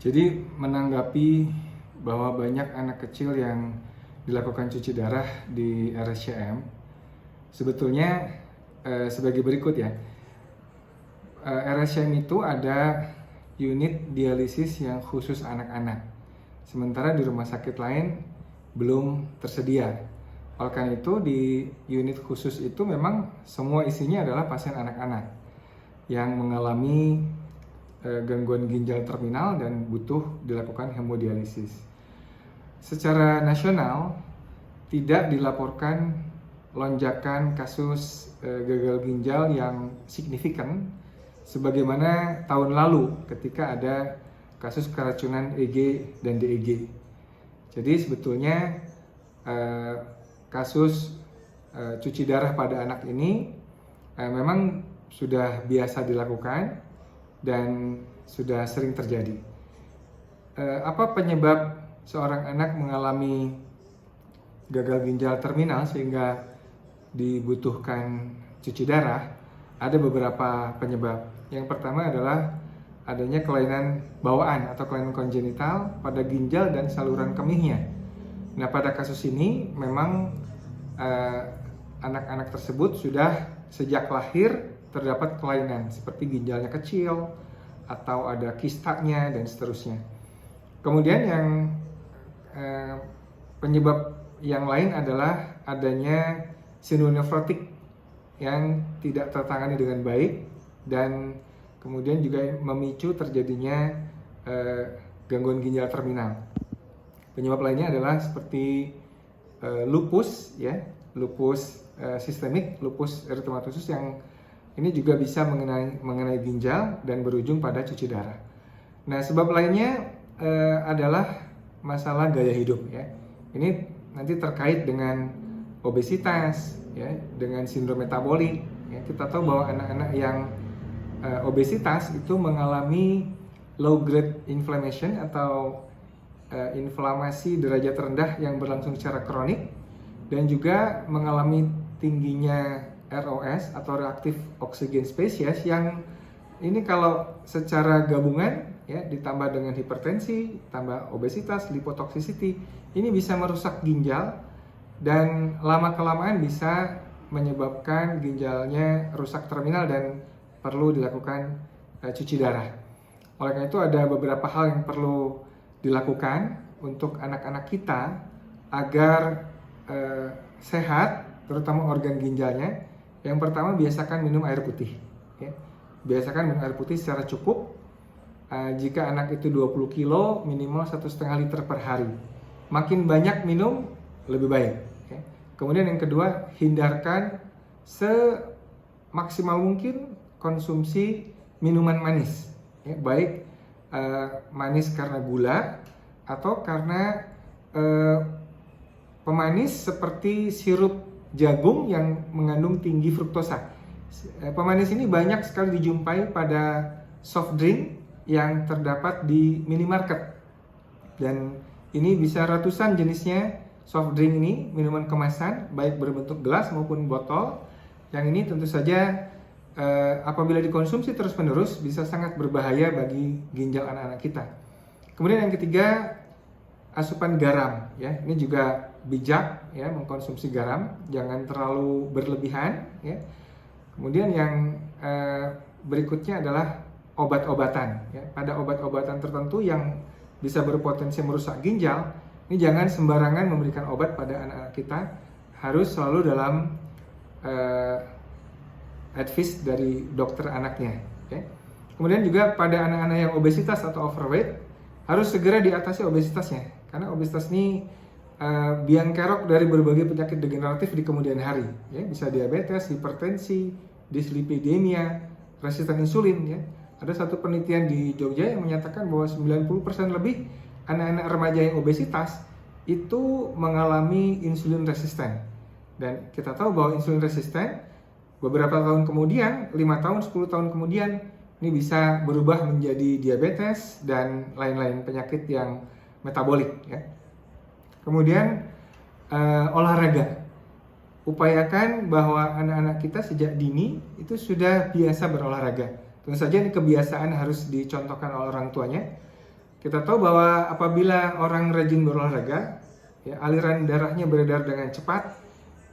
Jadi menanggapi bahwa banyak anak kecil yang dilakukan cuci darah di RSCM, sebetulnya sebagai berikut ya. RSCM itu ada unit dialisis yang khusus anak-anak, sementara di rumah sakit lain belum tersedia. Oleh karena itu di unit khusus itu memang semua isinya adalah pasien anak-anak yang mengalami gangguan ginjal terminal dan butuh dilakukan hemodialisis. Secara nasional tidak dilaporkan lonjakan kasus gagal ginjal yang signifikan sebagaimana tahun lalu ketika ada kasus keracunan EG dan DEG. Jadi sebetulnya kasus cuci darah pada anak ini memang sudah biasa dilakukan dan sudah sering terjadi. Apa penyebab seorang anak mengalami gagal ginjal terminal sehingga dibutuhkan cuci darah? Ada beberapa penyebab. Yang pertama adalah adanya kelainan bawaan atau kelainan kongenital pada ginjal dan saluran kemihnya. Nah, pada kasus ini memang anak-anak tersebut sudah sejak lahir terdapat kelainan seperti ginjalnya kecil atau ada kistanya dan seterusnya. Kemudian yang penyebab yang lain adalah adanya sindrom nefrotik yang tidak tertangani dengan baik dan kemudian juga memicu terjadinya gangguan ginjal terminal. Penyebab lainnya adalah seperti lupus ya, lupus sistemik, lupus eritematosus yang ini juga bisa mengenai ginjal dan berujung pada cuci darah. Nah, sebab lainnya adalah masalah gaya hidup ya. Ini nanti terkait dengan obesitas ya, dengan sindrom metabolik ya. Kita tahu bahwa anak-anak yang obesitas itu mengalami low grade inflammation atau inflamasi derajat rendah yang berlangsung secara kronik dan juga mengalami tingginya ROS atau reaktif oksigen spesies yang ini kalau secara gabungan ya ditambah dengan hipertensi, tambah obesitas, lipotoxicity, ini bisa merusak ginjal dan lama-kelamaan bisa menyebabkan ginjalnya rusak terminal dan perlu dilakukan cuci darah. Oleh karena itu ada beberapa hal yang perlu dilakukan untuk anak-anak kita agar sehat, terutama organ ginjalnya. Yang pertama, biasakan minum air putih ya. Biasakan minum air putih secara cukup. Jika anak itu 20 kilo, minimal 1,5 liter per hari. Makin banyak minum, lebih baik ya. Kemudian yang kedua, hindarkan semaksimal mungkin konsumsi minuman manis ya. Baik manis karena gula atau karena pemanis seperti sirup jagung yang mengandung tinggi fruktosa. Pemanis ini banyak sekali dijumpai pada soft drink yang terdapat di minimarket. Dan ini bisa ratusan jenisnya soft drink ini, minuman kemasan, baik berbentuk gelas maupun botol. Yang ini tentu saja apabila dikonsumsi terus-menerus bisa sangat berbahaya bagi ginjal anak-anak kita. Kemudian yang ketiga, asupan garam ya. Ini juga bijak ya mengkonsumsi garam, jangan terlalu berlebihan ya. Kemudian yang berikutnya adalah obat-obatan ya. Pada obat-obatan tertentu yang bisa berpotensi merusak ginjal, ini jangan sembarangan memberikan obat pada anak-anak kita, harus selalu dalam advice dari dokter anaknya ya. Kemudian juga pada anak-anak yang obesitas atau overweight harus segera diatasi obesitasnya, karena obesitas ini biang kerok dari berbagai penyakit degeneratif di kemudian hari ya. Bisa diabetes, hipertensi, dislipidemia, resisten insulin ya. Ada satu penelitian di Jogja yang menyatakan bahwa 90% lebih anak-anak remaja yang obesitas itu mengalami insulin resisten. Dan kita tahu bahwa insulin resisten beberapa tahun kemudian, 5 tahun, 10 tahun kemudian ini bisa berubah menjadi diabetes dan lain-lain penyakit yang metabolik ya. Kemudian olahraga. Upayakan bahwa anak-anak kita sejak dini itu sudah biasa berolahraga. Tentu saja ini kebiasaan harus dicontohkan oleh orang tuanya. Kita tahu bahwa apabila orang rajin berolahraga, ya, aliran darahnya beredar dengan cepat,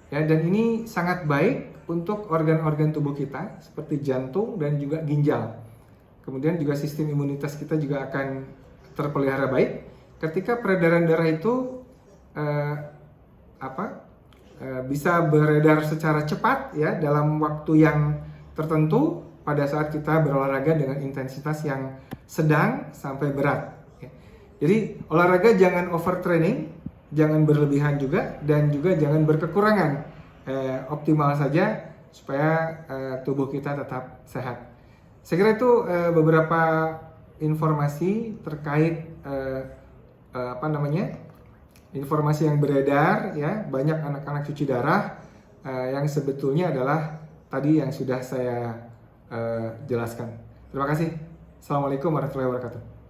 ya, dan ini sangat baik untuk organ-organ tubuh kita seperti jantung dan juga ginjal. Kemudian juga sistem imunitas kita juga akan terpelihara baik ketika peredaran darah itu bisa beredar secara cepat, ya, dalam waktu yang tertentu pada saat kita berolahraga dengan intensitas yang sedang sampai berat. Jadi olahraga jangan overtraining, jangan berlebihan juga, dan juga jangan berkekurangan. Optimal saja supaya tubuh kita tetap sehat. Saya kira itu beberapa informasi terkait informasi yang beredar, ya, banyak anak-anak cuci darah yang sebetulnya adalah tadi yang sudah saya jelaskan. Terima kasih. Assalamualaikum warahmatullahi wabarakatuh.